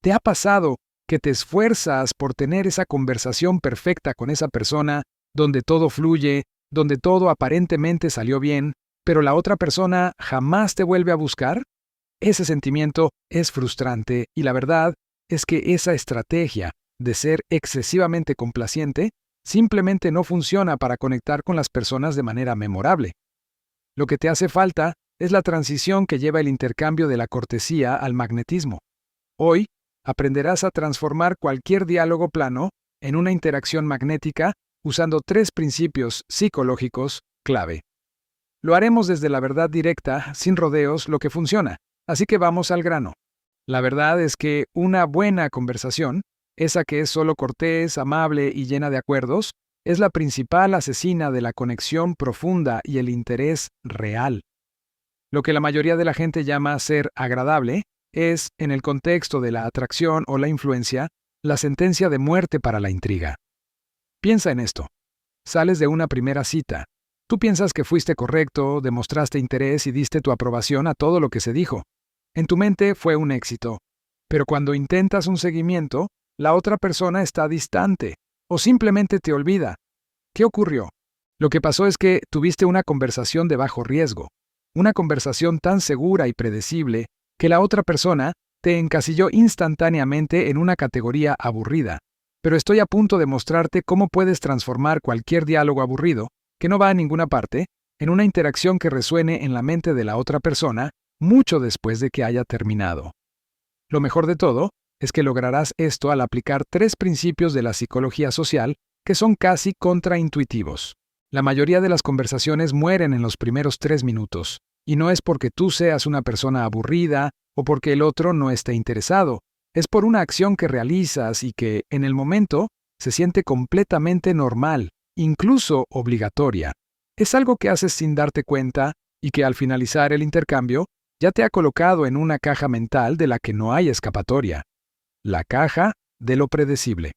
¿Te ha pasado que te esfuerzas por tener esa conversación perfecta con esa persona, donde todo fluye, donde todo aparentemente salió bien, pero la otra persona jamás te vuelve a buscar? Ese sentimiento es frustrante y la verdad es que esa estrategia de ser excesivamente complaciente simplemente no funciona para conectar con las personas de manera memorable. Lo que te hace falta es la transición que lleva el intercambio de la cortesía al magnetismo. Hoy, aprenderás a transformar cualquier diálogo plano en una interacción magnética usando 3 principios psicológicos clave. Lo haremos desde la verdad directa, sin rodeos, lo que funciona. Así que vamos al grano. La verdad es que una buena conversación, esa que es solo cortés, amable y llena de acuerdos, es la principal asesina de la conexión profunda y el interés real. Lo que la mayoría de la gente llama ser agradable es, en el contexto de la atracción o la influencia, la sentencia de muerte para la intriga. Piensa en esto. Sales de una primera cita. Tú piensas que fuiste correcto, demostraste interés y diste tu aprobación a todo lo que se dijo. En tu mente fue un éxito. Pero cuando intentas un seguimiento, la otra persona está distante o simplemente te olvida. ¿Qué ocurrió? Lo que pasó es que tuviste una conversación de bajo riesgo, una conversación tan segura y predecible que la otra persona te encasilló instantáneamente en una categoría aburrida. Pero estoy a punto de mostrarte cómo puedes transformar cualquier diálogo aburrido, que no va a ninguna parte, en una interacción que resuene en la mente de la otra persona mucho después de que haya terminado. Lo mejor de todo es que lograrás esto al aplicar 3 principios de la psicología social que son casi contraintuitivos. La mayoría de las conversaciones mueren en los primeros 3 minutos, y no es porque tú seas una persona aburrida o porque el otro no esté interesado, es por una acción que realizas y que, en el momento, se siente completamente normal, incluso obligatoria. Es algo que haces sin darte cuenta y que al finalizar el intercambio ya te ha colocado en una caja mental de la que no hay escapatoria. La caja de lo predecible.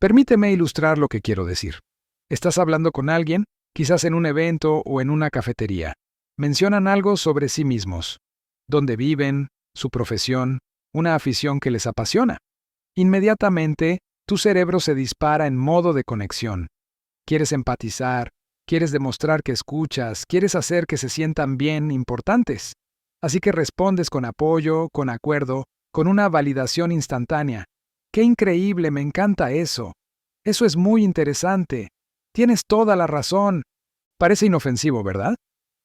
Permíteme ilustrar lo que quiero decir. Estás hablando con alguien, quizás en un evento o en una cafetería. Mencionan algo sobre sí mismos, dónde viven, su profesión, una afición que les apasiona. Inmediatamente, tu cerebro se dispara en modo de conexión. Quieres empatizar, quieres demostrar que escuchas, quieres hacer que se sientan bien, importantes. Así que respondes con apoyo, con acuerdo, con una validación instantánea. ¡Qué increíble! Me encanta eso. Eso es muy interesante. Tienes toda la razón. Parece inofensivo, ¿verdad?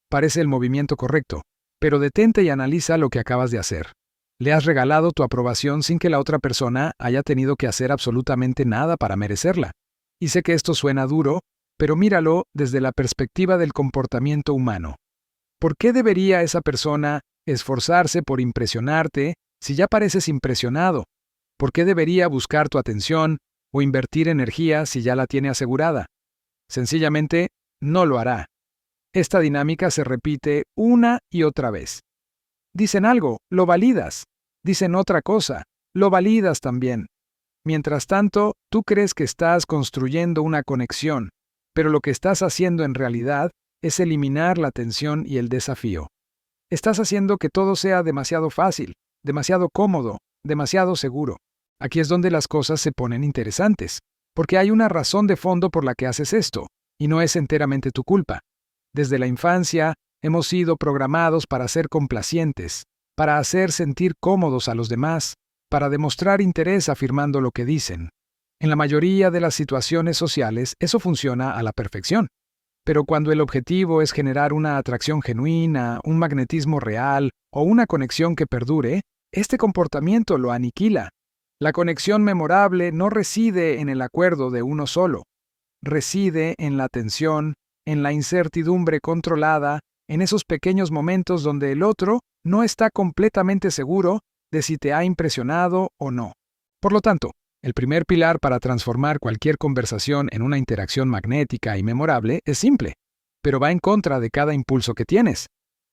Parece el movimiento correcto, pero detente y analiza lo que acabas de hacer. Le has regalado tu aprobación sin que la otra persona haya tenido que hacer absolutamente nada para merecerla. Y sé que esto suena duro, pero míralo desde la perspectiva del comportamiento humano. ¿Por qué debería esa persona esforzarse por impresionarte si ya pareces impresionado? ¿Por qué debería buscar tu atención o invertir energía si ya la tiene asegurada? Sencillamente, no lo hará. Esta dinámica se repite una y otra vez. Dicen algo, lo validas. Dicen otra cosa, lo validas también. Mientras tanto, tú crees que estás construyendo una conexión, pero lo que estás haciendo en realidad es eliminar la tensión y el desafío. Estás haciendo que todo sea demasiado fácil, demasiado cómodo, demasiado seguro. Aquí es donde las cosas se ponen interesantes, porque hay una razón de fondo por la que haces esto, y no es enteramente tu culpa. Desde la infancia, hemos sido programados para ser complacientes, para hacer sentir cómodos a los demás, para demostrar interés afirmando lo que dicen. En la mayoría de las situaciones sociales, eso funciona a la perfección. Pero cuando el objetivo es generar una atracción genuina, un magnetismo real o una conexión que perdure, este comportamiento lo aniquila. La conexión memorable no reside en el acuerdo de uno solo. Reside en la tensión, en la incertidumbre controlada, en esos pequeños momentos donde el otro no está completamente seguro de si te ha impresionado o no. Por lo tanto, el primer pilar para transformar cualquier conversación en una interacción magnética y memorable es simple, pero va en contra de cada impulso que tienes.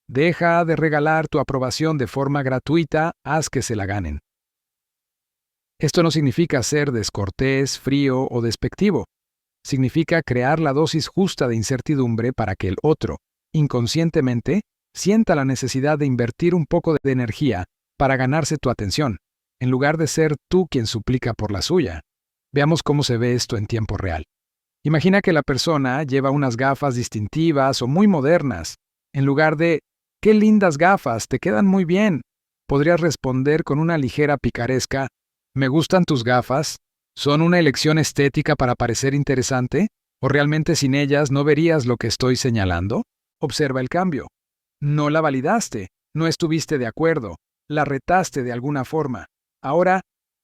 Deja de regalar tu aprobación de forma gratuita, haz que se la ganen. Esto no significa ser descortés, frío o despectivo. Significa crear la dosis justa de incertidumbre para que el otro, inconscientemente, sienta la necesidad de invertir un poco de energía para ganarse tu atención. en lugar de ser tú quien suplica por la suya. Veamos cómo se ve esto en tiempo real. Imagina que la persona lleva unas gafas distintivas o muy modernas. En lugar de «¡Qué lindas gafas! ¡Te quedan muy bien!», podrías responder con una ligera picaresca «¿Me gustan tus gafas? ¿Son una elección estética para parecer interesante? ¿O realmente sin ellas no verías lo que estoy señalando?». Observa el cambio. No la validaste, no estuviste de acuerdo, la retaste de alguna forma. Ahora,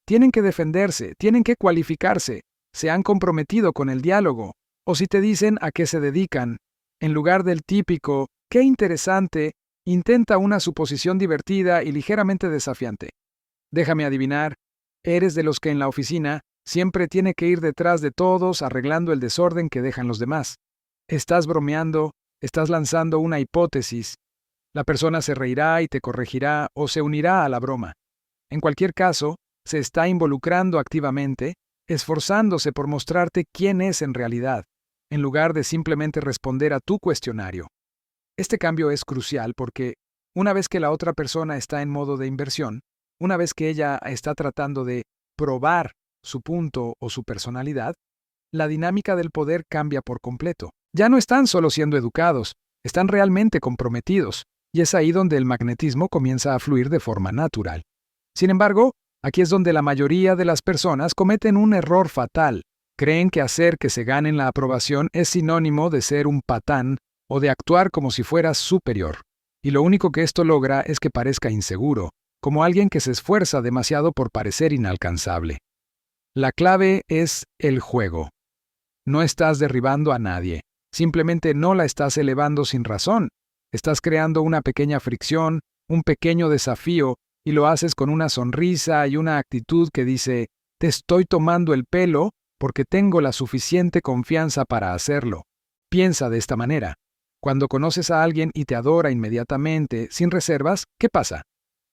tienen que defenderse, tienen que cualificarse, se han comprometido con el diálogo, o si te dicen a qué se dedican, en lugar del típico «qué interesante», intenta una suposición divertida y ligeramente desafiante. Déjame adivinar, eres de los que en la oficina siempre tiene que ir detrás de todos arreglando el desorden que dejan los demás. Estás bromeando, estás lanzando una hipótesis. La persona se reirá y te corregirá o se unirá a la broma. En cualquier caso, se está involucrando activamente, esforzándose por mostrarte quién es en realidad, en lugar de simplemente responder a tu cuestionario. Este cambio es crucial porque, una vez que la otra persona está en modo de inversión, una vez que ella está tratando de probar su punto o su personalidad, la dinámica del poder cambia por completo. Ya no están solo siendo educados, están realmente comprometidos, y es ahí donde el magnetismo comienza a fluir de forma natural. Sin embargo, aquí es donde la mayoría de las personas cometen un error fatal. Creen que hacer que se ganen la aprobación es sinónimo de ser un patán o de actuar como si fueras superior. Y lo único que esto logra es que parezca inseguro, como alguien que se esfuerza demasiado por parecer inalcanzable. La clave es el juego. No estás derribando a nadie, simplemente no la estás elevando sin razón. Estás creando una pequeña fricción, un pequeño desafío, y lo haces con una sonrisa y una actitud que dice, te estoy tomando el pelo porque tengo la suficiente confianza para hacerlo. Piensa de esta manera. Cuando conoces a alguien y te adora inmediatamente, sin reservas, ¿qué pasa?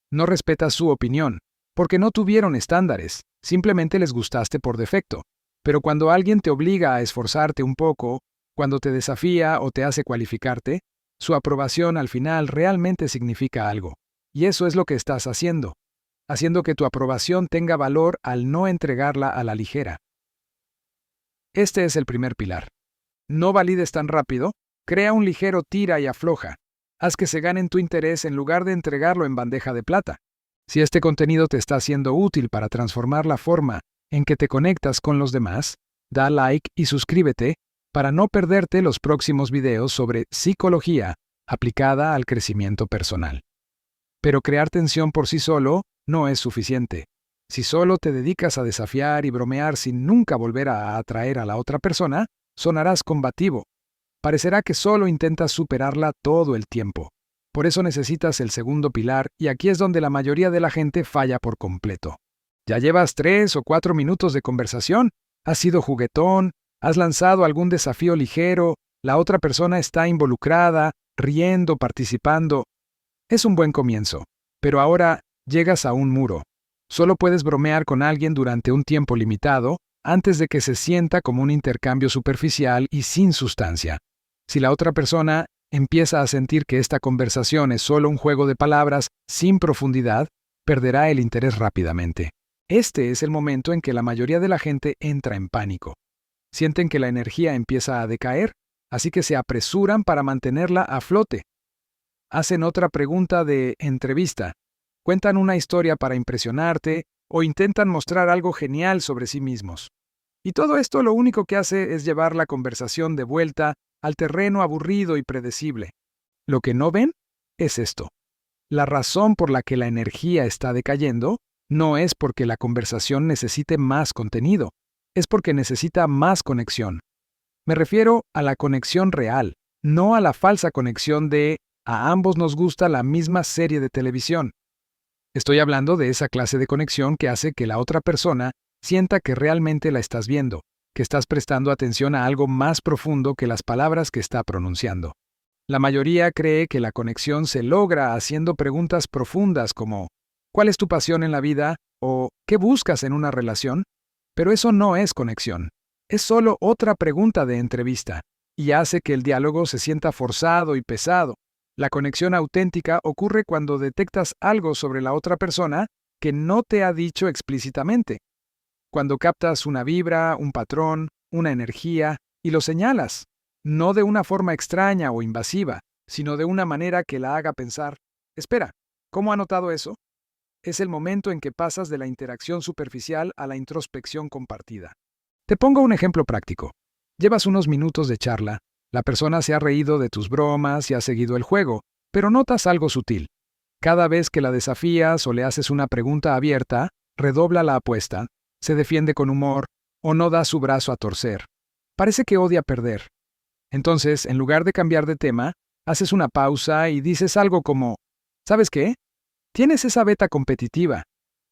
No respetas su opinión, porque no tuvieron estándares, simplemente les gustaste por defecto. Pero cuando alguien te obliga a esforzarte un poco, cuando te desafía o te hace cualificarte, su aprobación al final realmente significa algo. Y eso es lo que estás haciendo que tu aprobación tenga valor al no entregarla a la ligera. Este es el primer pilar. No valides tan rápido, crea un ligero tira y afloja. Haz que se ganen tu interés en lugar de entregarlo en bandeja de plata. Si este contenido te está siendo útil para transformar la forma en que te conectas con los demás, da like y suscríbete para no perderte los próximos videos sobre psicología aplicada al crecimiento personal. Pero crear tensión por sí solo no es suficiente. Si solo te dedicas a desafiar y bromear sin nunca volver a atraer a la otra persona, sonarás combativo. Parecerá que solo intentas superarla todo el tiempo. Por eso necesitas el segundo pilar y aquí es donde la mayoría de la gente falla por completo. Ya llevas 3 o 4 minutos de conversación, has sido juguetón, has lanzado algún desafío ligero, la otra persona está involucrada, riendo, participando. Es un buen comienzo, pero ahora llegas a un muro. Solo puedes bromear con alguien durante un tiempo limitado antes de que se sienta como un intercambio superficial y sin sustancia. Si la otra persona empieza a sentir que esta conversación es solo un juego de palabras sin profundidad, perderá el interés rápidamente. Este es el momento en que la mayoría de la gente entra en pánico. Sienten que la energía empieza a decaer, así que se apresuran para mantenerla a flote. Hacen otra pregunta de entrevista, cuentan una historia para impresionarte o intentan mostrar algo genial sobre sí mismos. Y todo esto lo único que hace es llevar la conversación de vuelta al terreno aburrido y predecible. Lo que no ven es esto. La razón por la que la energía está decayendo no es porque la conversación necesite más contenido, es porque necesita más conexión. Me refiero a la conexión real, no a la falsa conexión de a ambos nos gusta la misma serie de televisión. Estoy hablando de esa clase de conexión que hace que la otra persona sienta que realmente la estás viendo, que estás prestando atención a algo más profundo que las palabras que está pronunciando. La mayoría cree que la conexión se logra haciendo preguntas profundas como ¿cuál es tu pasión en la vida? O ¿qué buscas en una relación? Pero eso no es conexión. Es solo otra pregunta de entrevista, y hace que el diálogo se sienta forzado y pesado. La conexión auténtica ocurre cuando detectas algo sobre la otra persona que no te ha dicho explícitamente. Cuando captas una vibra, un patrón, una energía, y lo señalas, no de una forma extraña o invasiva, sino de una manera que la haga pensar, espera, ¿cómo ha notado eso? Es el momento en que pasas de la interacción superficial a la introspección compartida. Te pongo un ejemplo práctico. Llevas unos minutos de charla, la persona se ha reído de tus bromas y ha seguido el juego, pero notas algo sutil. Cada vez que la desafías o le haces una pregunta abierta, redobla la apuesta, se defiende con humor o no da su brazo a torcer. Parece que odia perder. Entonces, en lugar de cambiar de tema, haces una pausa y dices algo como, ¿sabes qué? Tienes esa beta competitiva.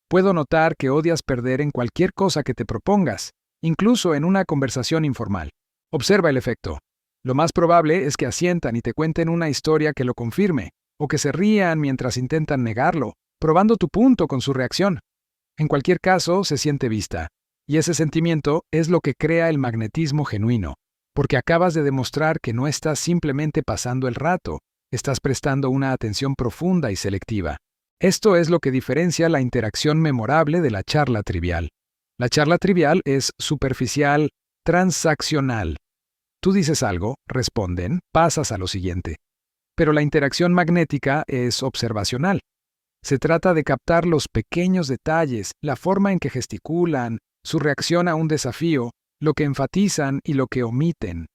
Puedo notar que odias perder en cualquier cosa que te propongas, incluso en una conversación informal. Observa el efecto. Lo más probable es que asientan y te cuenten una historia que lo confirme, o que se rían mientras intentan negarlo, probando tu punto con su reacción. En cualquier caso, se siente vista, y ese sentimiento es lo que crea el magnetismo genuino, porque acabas de demostrar que no estás simplemente pasando el rato, estás prestando una atención profunda y selectiva. Esto es lo que diferencia la interacción memorable de la charla trivial. La charla trivial es superficial, transaccional. Tú dices algo, responden, pasas a lo siguiente. Pero la interacción magnética es observacional. Se trata de captar los pequeños detalles, la forma en que gesticulan, su reacción a un desafío, lo que enfatizan y lo que omiten.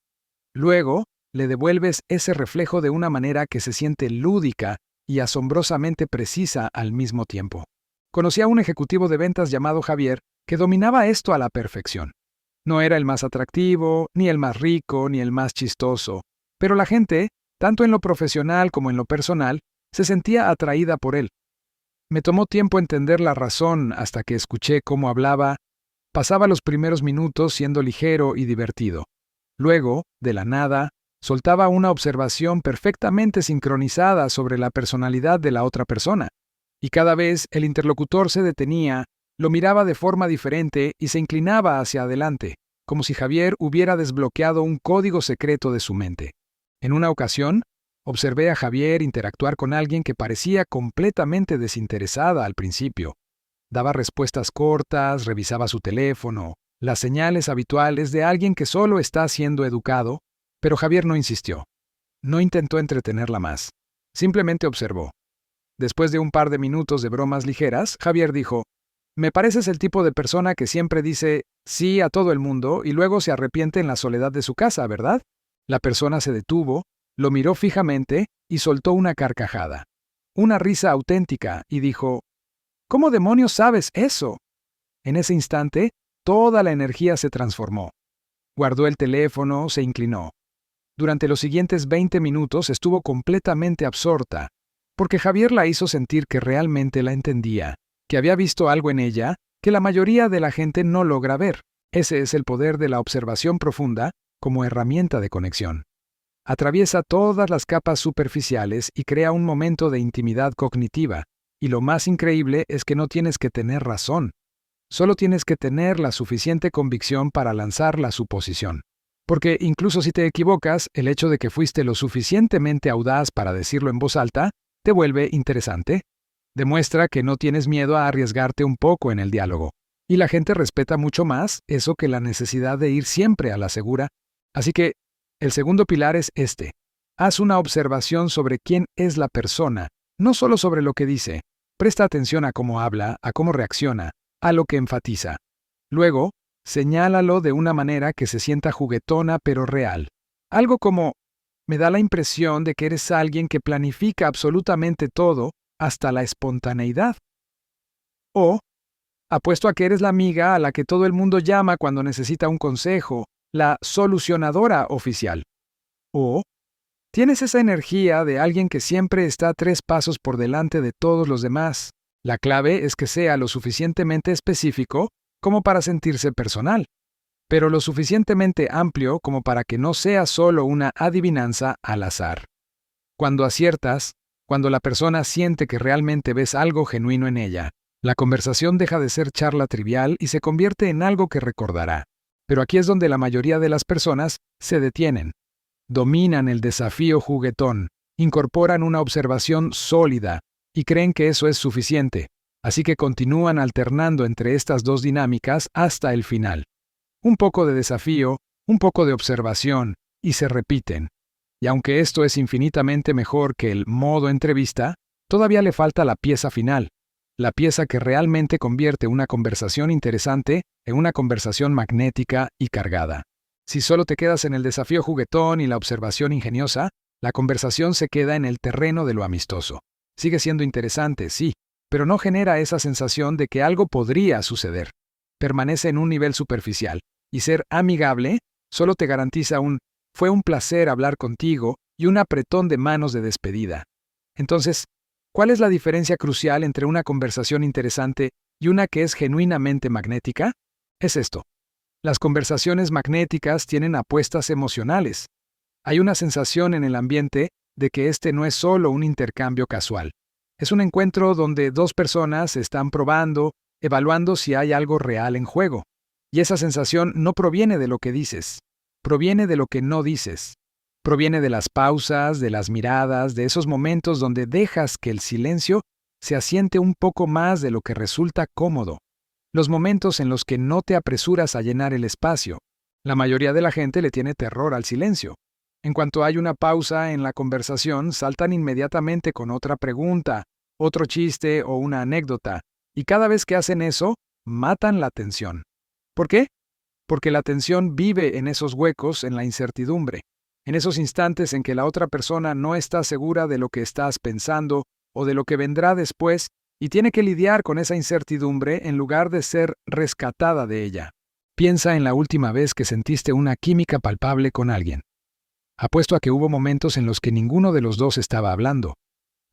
Luego, le devuelves ese reflejo de una manera que se siente lúdica y asombrosamente precisa al mismo tiempo. Conocí a un ejecutivo de ventas llamado Javier que dominaba esto a la perfección. No era el más atractivo, ni el más rico, ni el más chistoso, pero la gente, tanto en lo profesional como en lo personal, se sentía atraída por él. Me tomó tiempo entender la razón hasta que escuché cómo hablaba. Pasaba los primeros minutos siendo ligero y divertido. Luego, de la nada, soltaba una observación perfectamente sincronizada sobre la personalidad de la otra persona. Y cada vez el interlocutor se detenía, lo miraba de forma diferente y se inclinaba hacia adelante, como si Javier hubiera desbloqueado un código secreto de su mente. En una ocasión, observé a Javier interactuar con alguien que parecía completamente desinteresada al principio. Daba respuestas cortas, revisaba su teléfono, las señales habituales de alguien que solo está siendo educado, pero Javier no insistió. No intentó entretenerla más. Simplemente observó. Después de un par de minutos de bromas ligeras, Javier dijo, «Me pareces el tipo de persona que siempre dice sí a todo el mundo y luego se arrepiente en la soledad de su casa, ¿verdad?» La persona se detuvo, lo miró fijamente y soltó una carcajada. Una risa auténtica, y dijo, «¿Cómo demonios sabes eso?» En ese instante, toda la energía se transformó. Guardó el teléfono, se inclinó. Durante los siguientes 20 minutos estuvo completamente absorta, porque Javier la hizo sentir que realmente la entendía, que había visto algo en ella que la mayoría de la gente no logra ver. Ese es el poder de la observación profunda como herramienta de conexión. Atraviesa todas las capas superficiales y crea un momento de intimidad cognitiva, y lo más increíble es que no tienes que tener razón. Solo tienes que tener la suficiente convicción para lanzar la suposición. Porque incluso si te equivocas, el hecho de que fuiste lo suficientemente audaz para decirlo en voz alta, te vuelve interesante. Demuestra que no tienes miedo a arriesgarte un poco en el diálogo. Y la gente respeta mucho más eso que la necesidad de ir siempre a la segura. Así que, el segundo pilar es este. Haz una observación sobre quién es la persona, no solo sobre lo que dice. Presta atención a cómo habla, a cómo reacciona, a lo que enfatiza. Luego, señálalo de una manera que se sienta juguetona pero real. Algo como, me da la impresión de que eres alguien que planifica absolutamente todo, hasta la espontaneidad. O, apuesto a que eres la amiga a la que todo el mundo llama cuando necesita un consejo, la solucionadora oficial. O, tienes esa energía de alguien que siempre está 3 pasos por delante de todos los demás. La clave es que sea lo suficientemente específico como para sentirse personal, pero lo suficientemente amplio como para que no sea solo una adivinanza al azar. Cuando aciertas, cuando la persona siente que realmente ves algo genuino en ella, la conversación deja de ser charla trivial y se convierte en algo que recordará. Pero aquí es donde la mayoría de las personas se detienen. Dominan el desafío juguetón, incorporan una observación sólida y creen que eso es suficiente. Así que continúan alternando entre estas dos dinámicas hasta el final. Un poco de desafío, un poco de observación, y se repiten. Y aunque esto es infinitamente mejor que el modo entrevista, todavía le falta la pieza final, la pieza que realmente convierte una conversación interesante en una conversación magnética y cargada. Si solo te quedas en el desafío juguetón y la observación ingeniosa, la conversación se queda en el terreno de lo amistoso. Sigue siendo interesante, sí, pero no genera esa sensación de que algo podría suceder. Permanece en un nivel superficial, y ser amigable solo te garantiza fue un placer hablar contigo y un apretón de manos de despedida. Entonces, ¿cuál es la diferencia crucial entre una conversación interesante y una que es genuinamente magnética? Es esto. Las conversaciones magnéticas tienen apuestas emocionales. Hay una sensación en el ambiente de que este no es solo un intercambio casual. Es un encuentro donde dos personas están probando, evaluando si hay algo real en juego. Y esa sensación no proviene de lo que dices, proviene de lo que no dices. Proviene de las pausas, de las miradas, de esos momentos donde dejas que el silencio se asiente un poco más de lo que resulta cómodo. Los momentos en los que no te apresuras a llenar el espacio. La mayoría de la gente le tiene terror al silencio. En cuanto hay una pausa en la conversación, saltan inmediatamente con otra pregunta, otro chiste o una anécdota, y cada vez que hacen eso, matan la tensión. ¿Por qué? Porque la tensión vive en esos huecos, en la incertidumbre, en esos instantes en que la otra persona no está segura de lo que estás pensando o de lo que vendrá después y tiene que lidiar con esa incertidumbre en lugar de ser rescatada de ella. Piensa en la última vez que sentiste una química palpable con alguien. Apuesto a que hubo momentos en los que ninguno de los dos estaba hablando.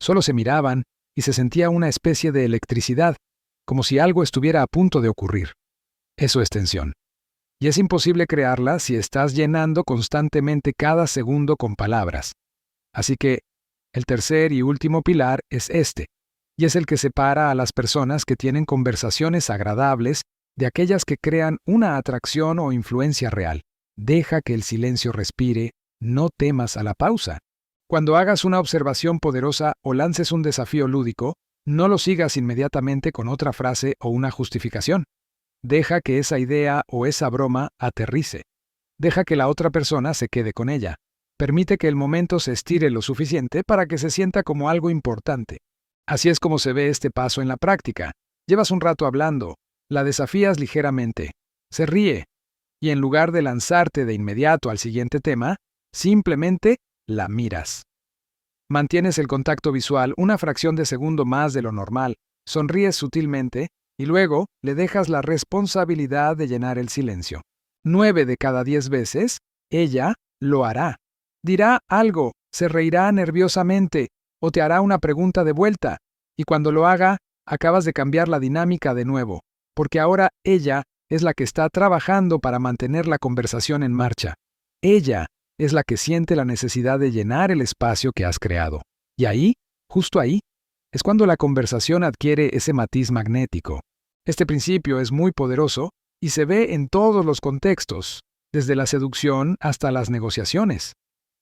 Solo se miraban y se sentía una especie de electricidad, como si algo estuviera a punto de ocurrir. Eso es tensión. Y es imposible crearla si estás llenando constantemente cada segundo con palabras. Así que, el tercer y último pilar es este, y es el que separa a las personas que tienen conversaciones agradables de aquellas que crean una atracción o influencia real. Deja que el silencio respire. No temas a la pausa. Cuando hagas una observación poderosa o lances un desafío lúdico, no lo sigas inmediatamente con otra frase o una justificación. Deja que esa idea o esa broma aterrice. Deja que la otra persona se quede con ella. Permite que el momento se estire lo suficiente para que se sienta como algo importante. Así es como se ve este paso en la práctica. Llevas un rato hablando, la desafías ligeramente, se ríe, y en lugar de lanzarte de inmediato al siguiente tema, simplemente la miras. Mantienes el contacto visual una fracción de segundo más de lo normal, sonríes sutilmente y luego le dejas la responsabilidad de llenar el silencio. 9 de cada 10 veces, ella lo hará. Dirá algo, se reirá nerviosamente o te hará una pregunta de vuelta, y cuando lo haga, acabas de cambiar la dinámica de nuevo, porque ahora ella es la que está trabajando para mantener la conversación en marcha. Ella es la que siente la necesidad de llenar el espacio que has creado. Y ahí, justo ahí, es cuando la conversación adquiere ese matiz magnético. Este principio es muy poderoso y se ve en todos los contextos, desde la seducción hasta las negociaciones.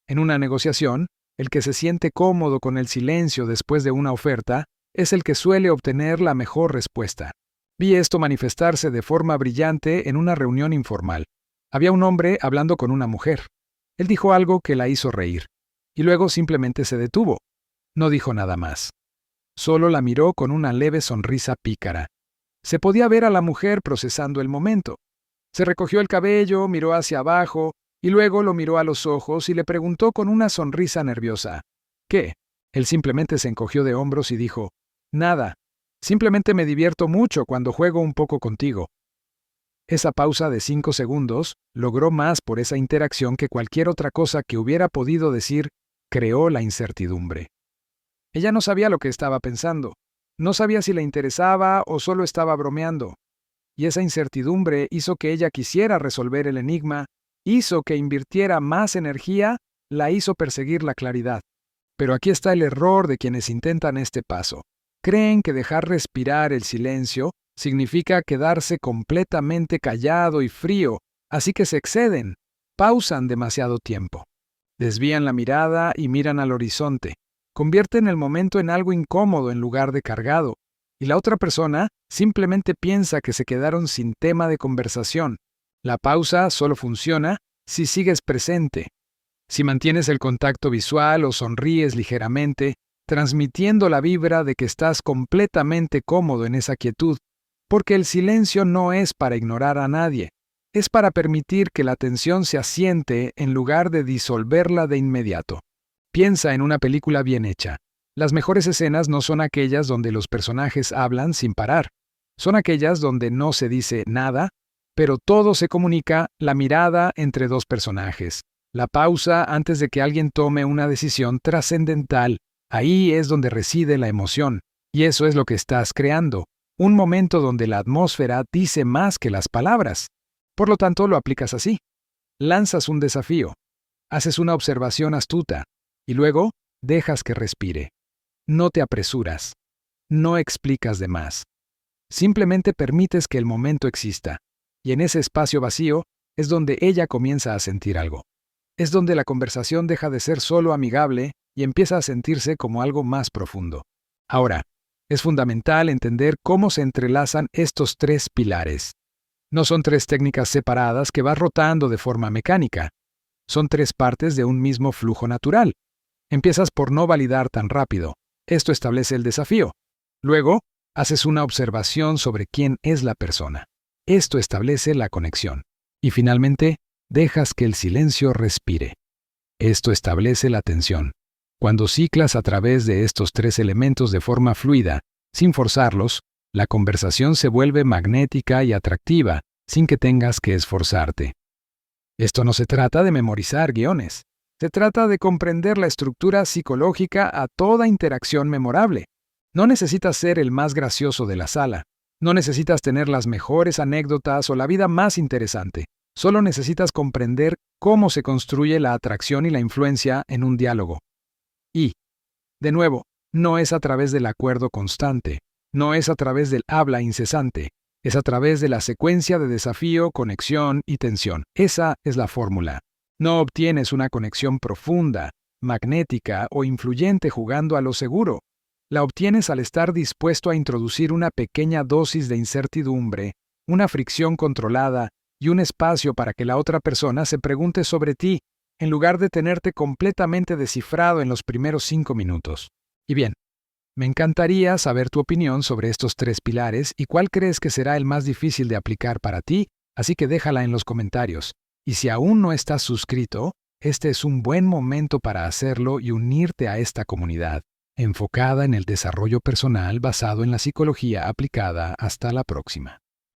En una negociación, el que se siente cómodo con el silencio después de una oferta es el que suele obtener la mejor respuesta. Vi esto manifestarse de forma brillante en una reunión informal. Había un hombre hablando con una mujer. Él dijo algo que la hizo reír, y luego simplemente se detuvo. No dijo nada más. Solo la miró con una leve sonrisa pícara. Se podía ver a la mujer procesando el momento. Se recogió el cabello, miró hacia abajo, y luego lo miró a los ojos y le preguntó con una sonrisa nerviosa. ¿Qué? Él simplemente se encogió de hombros y dijo, nada, simplemente me divierto mucho cuando juego un poco contigo. Esa pausa de 5 segundos logró más por esa interacción que cualquier otra cosa que hubiera podido decir, creó la incertidumbre. Ella no sabía lo que estaba pensando, no sabía si le interesaba o solo estaba bromeando. Y esa incertidumbre hizo que ella quisiera resolver el enigma, hizo que invirtiera más energía, la hizo perseguir la claridad. Pero aquí está el error de quienes intentan este paso. Creen que dejar respirar el silencio significa quedarse completamente callado y frío, así que se exceden, pausan demasiado tiempo. Desvían la mirada y miran al horizonte. Convierten el momento en algo incómodo en lugar de cargado. y la otra persona simplemente piensa que se quedaron sin tema de conversación. La pausa solo funciona si sigues presente, si mantienes el contacto visual o sonríes ligeramente, transmitiendo la vibra de que estás completamente cómodo en esa quietud, porque el silencio no es para ignorar a nadie, es para permitir que la tensión se asiente en lugar de disolverla de inmediato. Piensa en una película bien hecha. Las mejores escenas no son aquellas donde los personajes hablan sin parar, son aquellas donde no se dice nada, pero todo se comunica, la mirada entre dos personajes, la pausa antes de que alguien tome una decisión trascendental. Ahí es donde reside la emoción, y eso es lo que estás creando, un momento donde la atmósfera dice más que las palabras. Por lo tanto, lo aplicas así. Lanzas un desafío, haces una observación astuta, y luego dejas que respire. No te apresuras, no explicas de más. Simplemente permites que el momento exista, y en ese espacio vacío es donde ella comienza a sentir algo. Es donde la conversación deja de ser solo amigable y empieza a sentirse como algo más profundo. Ahora, es fundamental entender cómo se entrelazan estos tres pilares. No son tres técnicas separadas que vas rotando de forma mecánica. Son tres partes de un mismo flujo natural. Empiezas por no validar tan rápido. Esto establece el desafío. Luego, haces una observación sobre quién es la persona. Esto establece la conexión. Y finalmente, dejas que el silencio respire. Esto establece la tensión. Cuando ciclas a través de estos tres elementos de forma fluida, sin forzarlos, la conversación se vuelve magnética y atractiva, sin que tengas que esforzarte. Esto no se trata de memorizar guiones. Se trata de comprender la estructura psicológica a toda interacción memorable. No necesitas ser el más gracioso de la sala. No necesitas tener las mejores anécdotas o la vida más interesante. Solo necesitas comprender cómo se construye la atracción y la influencia en un diálogo. Y, de nuevo, no es a través del acuerdo constante, no es a través del habla incesante, es a través de la secuencia de desafío, conexión y tensión. Esa es la fórmula. No obtienes una conexión profunda, magnética o influyente jugando a lo seguro. La obtienes al estar dispuesto a introducir una pequeña dosis de incertidumbre, una fricción controlada y un espacio para que la otra persona se pregunte sobre ti, en lugar de tenerte completamente descifrado en los primeros 5 minutos. Y bien, me encantaría saber tu opinión sobre estos tres pilares y cuál crees que será el más difícil de aplicar para ti, así que déjala en los comentarios. Y si aún no estás suscrito, este es un buen momento para hacerlo y unirte a esta comunidad, enfocada en el desarrollo personal basado en la psicología aplicada. Hasta la próxima.